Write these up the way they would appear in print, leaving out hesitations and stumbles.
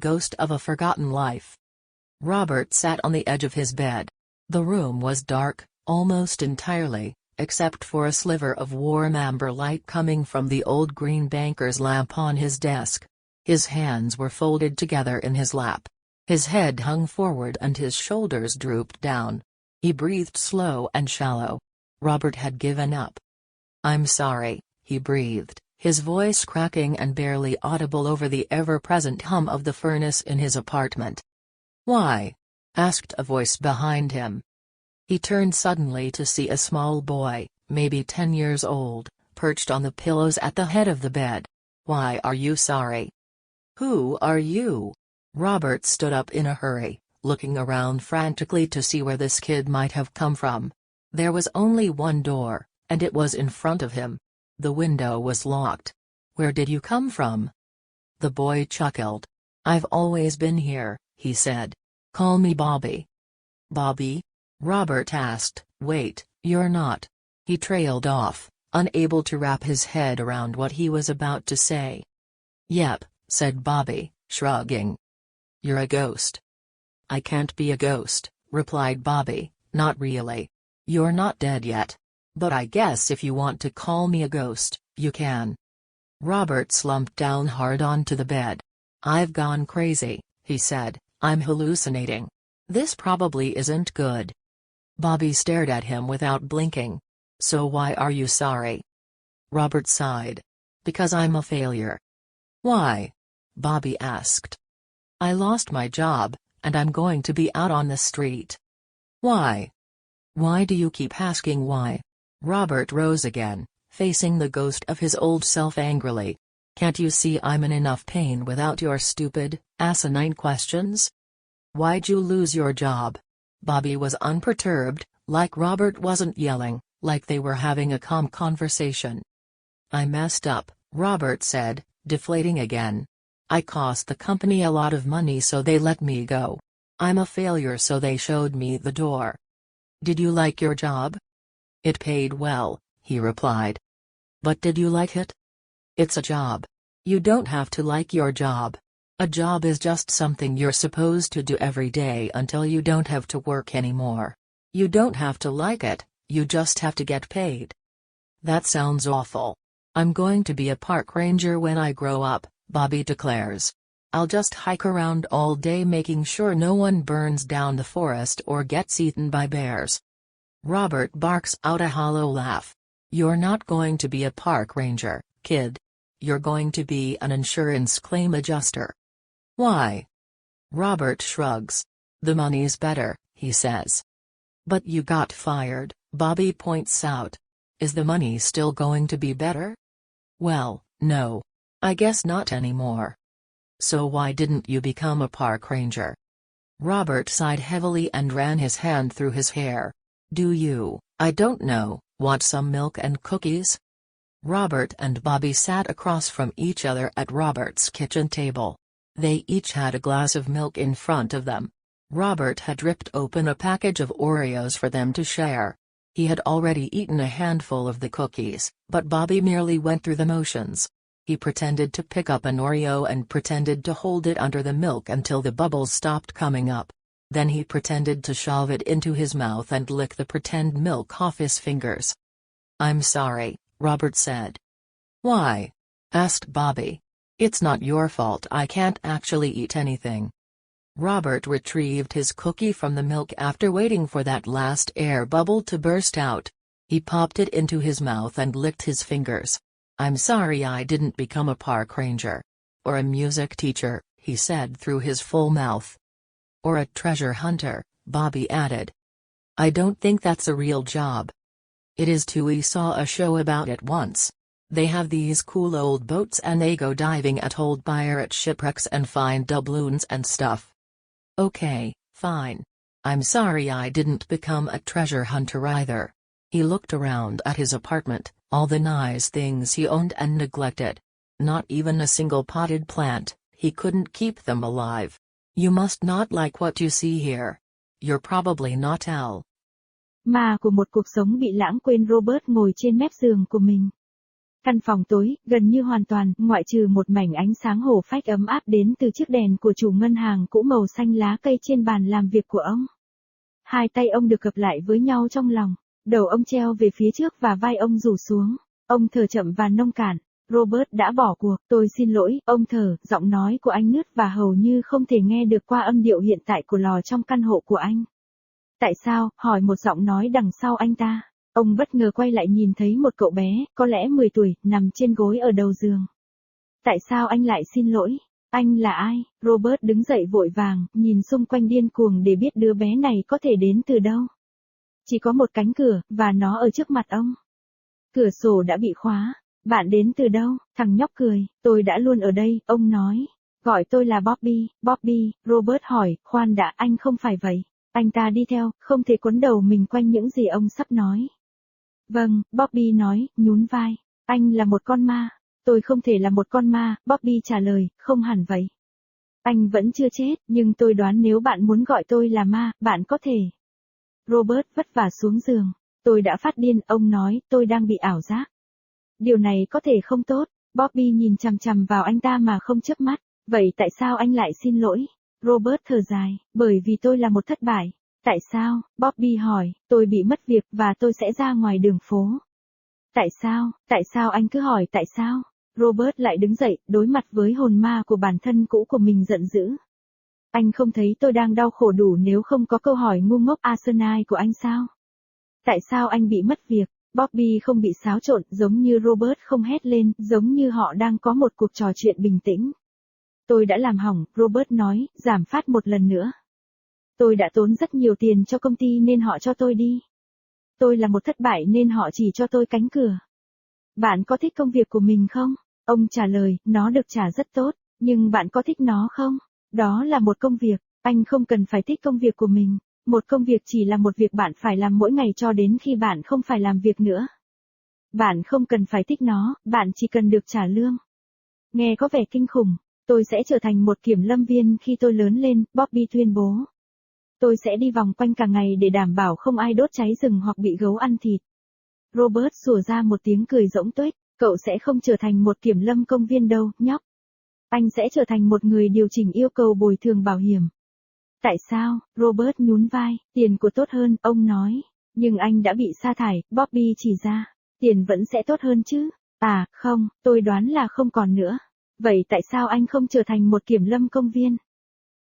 ghost of a forgotten life. Robert sat on the edge of his bed. The room was dark, almost entirely, except for a sliver of warm amber light coming from the old green banker's lamp on his desk. His hands were folded together in his lap. His head hung forward and his shoulders drooped down. He breathed slow and shallow. Robert had given up. "I'm sorry," he breathed, his voice cracking and barely audible over the ever-present hum of the furnace in his apartment. "Why?" asked a voice behind him. He turned suddenly to see a small boy, maybe 10 years old, perched on the pillows at the head of the bed. "Why are you sorry?" "Who are you?" Robert stood up in a hurry, looking around frantically to see where this kid might have come from. There was only one door, and it was in front of him. The window was locked. "Where did you come from?" The boy chuckled. "I've always been here," he said. "Call me Bobby." "Bobby?" Robert asked. "Wait, you're not." He trailed off, unable to wrap his head around what he was about to say. "Yep," said Bobby, shrugging. "You're a ghost." "I can't be a ghost," replied Bobby, "not really. You're not dead yet. But I guess if you want to call me a ghost, you can." Robert slumped down hard onto the bed. "I've gone crazy," he said. "I'm hallucinating. This probably isn't good." Bobby stared at him without blinking. "So why are you sorry?" Robert sighed. "Because I'm a failure." "Why?" Bobby asked. "I lost my job, and I'm going to be out on the street." "Why?" "Why do you keep asking why?" Robert rose again, facing the ghost of his old self angrily. "Can't you see I'm in enough pain without your stupid, asinine questions?" "Why'd you lose your job?" Bobby was unperturbed, like Robert wasn't yelling, like they were having a calm conversation. "I messed up," Robert said, deflating again. "I cost the company a lot of money so they let me go. I'm a failure so they showed me the door." "Did you like your job?" "It paid well," he replied. "But did you like it?" "It's a job. You don't have to like your job. A job is just something you're supposed to do every day until you don't have to work anymore. You don't have to like it, you just have to get paid." "That sounds awful. I'm going to be a park ranger when I grow up," Bobby declares. "I'll just hike around all day making sure no one burns down the forest or gets eaten by bears." Robert barks out a hollow laugh. "You're not going to be a park ranger, kid. You're going to be an insurance claim adjuster." "Why?" Robert shrugs. "The money's better," he says. "But you got fired," Bobby points out. "Is the money still going to be better?" "Well, no. I guess not anymore." "So why didn't you become a park ranger?" Robert sighed heavily and ran his hand through his hair. "Do you, I don't know, want some milk and cookies?" Robert and Bobby sat across from each other at Robert's kitchen table. They each had a glass of milk in front of them. Robert had ripped open a package of Oreos for them to share. He had already eaten a handful of the cookies, but Bobby merely went through the motions. He pretended to pick up an Oreo and pretended to hold it under the milk until the bubbles stopped coming up. Then he pretended to shove it into his mouth and lick the pretend milk off his fingers. "I'm sorry," Robert said. "Why?" asked Bobby. "It's not your fault I can't actually eat anything." Robert retrieved his cookie from the milk after waiting for that last air bubble to burst out. He popped it into his mouth and licked his fingers. "I'm sorry I didn't become a park ranger. Or a music teacher," he said through his full mouth. "Or a treasure hunter," Bobby added. "I don't think that's a real job." "It is too. We saw a show about it once. They have these cool old boats and they go diving at old pirate shipwrecks and find doubloons and stuff." "Okay, fine. I'm sorry I didn't become a treasure hunter either." He looked around at his apartment, all the nice things he owned and neglected. Not even a single potted plant, he couldn't keep them alive. "You must not like what you see here. You're probably not Al." Ma của một cuộc sống bị lãng quên. Robert ngồi trên mép giường của mình. Căn phòng tối, gần như hoàn toàn, ngoại trừ một mảnh ánh sáng hổ phách ấm áp đến từ chiếc đèn của chủ ngân hàng cũ màu xanh lá cây trên bàn làm việc của ông. Hai tay ông được cặp lại với nhau trong lòng, đầu ông treo về phía trước và vai ông rủ xuống. Ông thở chậm và nông cạn. Robert đã bỏ cuộc, tôi xin lỗi, ông thở, giọng nói của anh nứt và hầu như không thể nghe được qua âm điệu hiện tại của lò trong căn hộ của anh. Tại sao, hỏi một giọng nói đằng sau anh ta. Ông bất ngờ quay lại nhìn thấy một cậu bé, có lẽ 10 tuổi, nằm trên gối ở đầu giường. Tại sao anh lại xin lỗi? Anh là ai? Robert đứng dậy vội vàng, nhìn xung quanh điên cuồng để biết đứa bé này có thể đến từ đâu. Chỉ có một cánh cửa, và nó ở trước mặt ông. Cửa sổ đã bị khóa. Bạn đến từ đâu? Thằng nhóc cười. Tôi đã luôn ở đây, ông nói. Gọi tôi là Bobby. Bobby, Robert hỏi, khoan đã, anh không phải vậy. Anh ta đi theo, không thể quấn đầu mình quanh những gì ông sắp nói. Vâng, Bobby nói, nhún vai. Anh là một con ma. Tôi không thể là một con ma, Bobby trả lời, không hẳn vậy. Anh vẫn chưa chết, nhưng tôi đoán nếu bạn muốn gọi tôi là ma, bạn có thể. Robert vất vả xuống giường. Tôi đã phát điên, ông nói, tôi đang bị ảo giác. Điều này có thể không tốt. Bobby nhìn chằm chằm vào anh ta mà không chớp mắt. Vậy tại sao anh lại xin lỗi? Robert thở dài, bởi vì tôi là một thất bại. Tại sao? Bobby hỏi, tôi bị mất việc và tôi sẽ ra ngoài đường phố. Tại sao anh cứ hỏi tại sao? Robert lại đứng dậy, đối mặt với hồn ma của bản thân cũ của mình giận dữ. Anh không thấy tôi đang đau khổ đủ nếu không có câu hỏi ngu ngốc asinine của anh sao? Tại sao anh bị mất việc? Bobby không bị xáo trộn, giống như Robert không hét lên, giống như họ đang có một cuộc trò chuyện bình tĩnh. Tôi đã làm hỏng, Robert nói, giảm phát một lần nữa. Tôi đã tốn rất nhiều tiền cho công ty nên họ cho tôi đi. Tôi là một thất bại nên họ chỉ cho tôi cánh cửa. Bạn có thích công việc của mình không? Ông trả lời, nó được trả rất tốt, nhưng bạn có thích nó không? Đó là một công việc, anh không cần phải thích công việc của mình. Một công việc chỉ là một việc bạn phải làm mỗi ngày cho đến khi bạn không phải làm việc nữa. Bạn không cần phải thích nó, bạn chỉ cần được trả lương. Nghe có vẻ kinh khủng. Tôi sẽ trở thành một kiểm lâm viên khi tôi lớn lên, Bobby tuyên bố. Tôi sẽ đi vòng quanh cả ngày để đảm bảo không ai đốt cháy rừng hoặc bị gấu ăn thịt. Robert sủa ra một tiếng cười rỗng tuếch, cậu sẽ không trở thành một kiểm lâm công viên đâu, nhóc. Anh sẽ trở thành một người điều chỉnh yêu cầu bồi thường bảo hiểm. Tại sao? Robert nhún vai, tiền của tốt hơn, ông nói. Nhưng anh đã bị sa thải, Bobby chỉ ra. Tiền vẫn sẽ tốt hơn chứ? À, không, tôi đoán là không còn nữa. Vậy tại sao anh không trở thành một kiểm lâm công viên?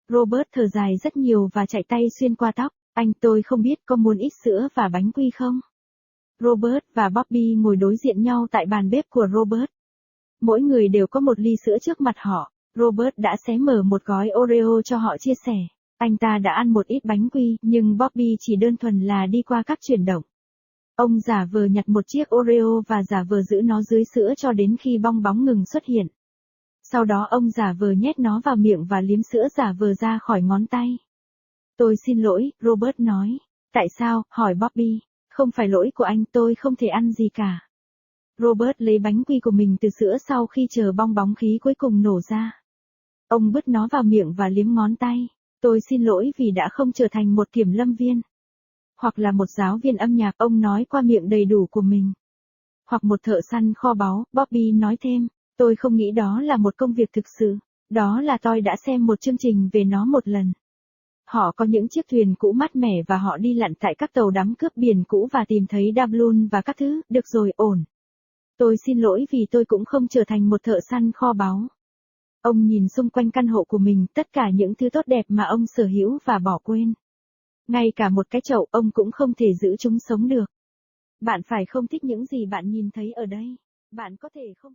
Robert thở dài rất nhiều và chạy tay xuyên qua tóc. Tôi không biết có muốn ít sữa và bánh quy không? Robert và Bobby ngồi đối diện nhau tại bàn bếp của Robert. Mỗi người đều có một ly sữa trước mặt họ. Robert đã xé mở một gói Oreo cho họ chia sẻ. Anh ta đã ăn một ít bánh quy, nhưng Bobby chỉ đơn thuần là đi qua các chuyển động. Ông giả vờ nhặt một chiếc Oreo và giả vờ giữ nó dưới sữa cho đến khi bong bóng ngừng xuất hiện. Sau đó ông giả vờ nhét nó vào miệng và liếm sữa giả vờ ra khỏi ngón tay. Tôi xin lỗi, Robert nói. Tại sao, hỏi Bobby. Không phải lỗi của anh, tôi không thể ăn gì cả. Robert lấy bánh quy của mình từ sữa sau khi chờ bong bóng khí cuối cùng nổ ra. Ông bứt nó vào miệng và liếm ngón tay. Tôi xin lỗi vì đã không trở thành một kiểm lâm viên. Hoặc là một giáo viên âm nhạc, ông nói qua miệng đầy đủ của mình. Hoặc một thợ săn kho báu, Bobby nói thêm. Tôi không nghĩ đó là một công việc thực sự. Đó là tôi đã xem một chương trình về nó một lần. Họ có những chiếc thuyền cũ mát mẻ và họ đi lặn tại các tàu đắm cướp biển cũ và tìm thấy doubloon và các thứ, được rồi, ổn. Tôi xin lỗi vì tôi cũng không trở thành một thợ săn kho báu. Ông nhìn xung quanh căn hộ của mình, tất cả những thứ tốt đẹp mà ông sở hữu và bỏ quên. Ngay cả một cái chậu ông cũng không thể giữ chúng sống được. Bạn phải không thích những gì bạn nhìn thấy ở đây. Bạn có thể không